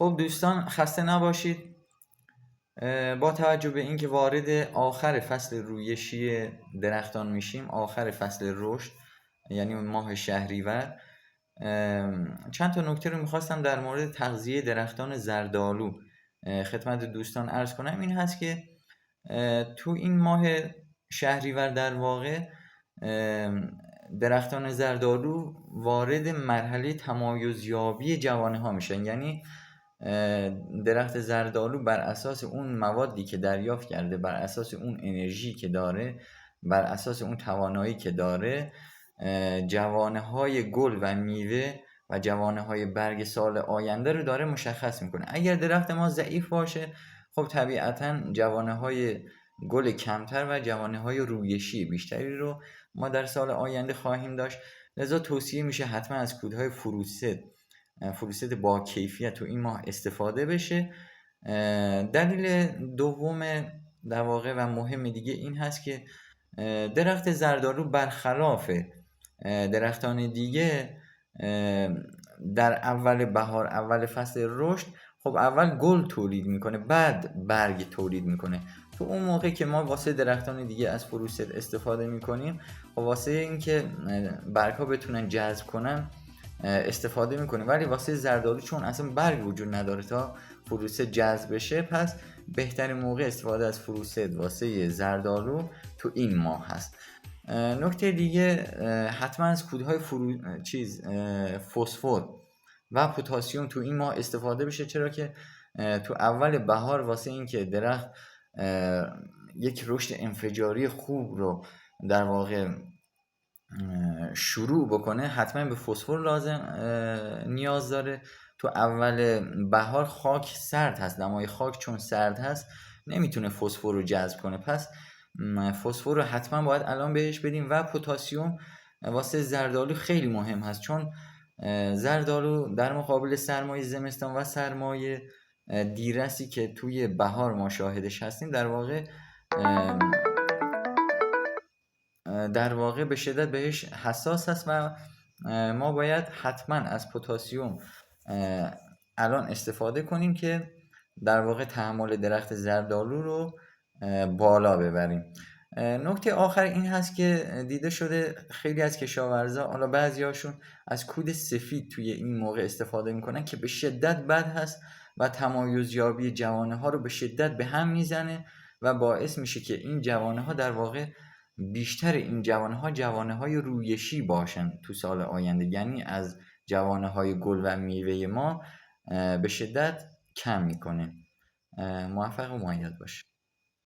خب دوستان خسته نباشید. با توجه به اینکه وارد آخر فصل رویشی درختان میشیم، آخر فصل رشد، یعنی ماه شهریور، چند تا نکته رو میخواستم در مورد تغذیه درختان زردآلو خدمت دوستان عرض کنم. این هست که تو این ماه شهریور در واقع درختان زردآلو وارد مرحله تمایزیابی جوانه ها میشن. یعنی درخت زردآلو بر اساس اون موادی که دریافت کرده، بر اساس اون انرژی که داره، بر اساس اون توانایی که داره، جوانه های گل و میوه و جوانه های برگ سال آینده رو داره مشخص میکنه. اگر درخت ما ضعیف باشه، خب طبیعتا جوانه های گل کمتر و جوانه های رویشی بیشتری رو ما در سال آینده خواهیم داشت. لذا توصیه میشه حتما از کودهای فروست با کیفیت تو این ماه استفاده بشه. دلیل دوم در واقع و مهم دیگه این هست که درخت زردآلو برخلاف درختان دیگه در اول بهار، اول فصل رشد، خب اول گل تولید میکنه، بعد برگ تولید میکنه. تو اون موقع که ما واسه درختان دیگه از فروست استفاده میکنیم، خب واسه اینکه برگ ها بتونن جذب کنن استفاده میکنیم، ولی واسه زردآلو چون اصلا برگ وجود نداره تا فروست جذب بشه، پس بهترین موقع استفاده از فروست واسه زردآلو تو این ماه هست. نکته دیگه، حتما از کودهای فسفر و پتاسیم تو این ماه استفاده بشه، چرا که تو اول بهار واسه این که درخت یک رشد انفجاری خوب رو در واقع شروع بکنه، حتما به فسفر نیاز داره. تو اول بهار خاک سرد هست، دمای خاک چون سرد هست نمیتونه فسفر رو جذب کنه، پس فسفر رو حتما باید الان بهش بدیم. و پتاسیم واسه زردآلو خیلی مهم هست، چون زردآلو در مقابل سرمای زمستان و سرمای دیرسی که توی بهار ما شاهدش هستیم، در واقع به شدت بهش حساس هست و ما باید حتما از پتاسیم الان استفاده کنیم که در واقع تحمل درخت زردآلو رو بالا ببریم. نکته آخر این هست که دیده شده خیلی از کشاورزا، حالا بعضی هاشون، از کود سفید توی این موقع استفاده میکنن که به شدت بد هست و تمایزیابی جوانه ها رو به شدت به هم میزنه و باعث میشه که این جوانه ها در واقع بیشتر این جوانه های رویشی باشن تو سال آینده، یعنی از جوانه های گل و میوه ما به شدت کم میکنه. موفق و مؤید باشه.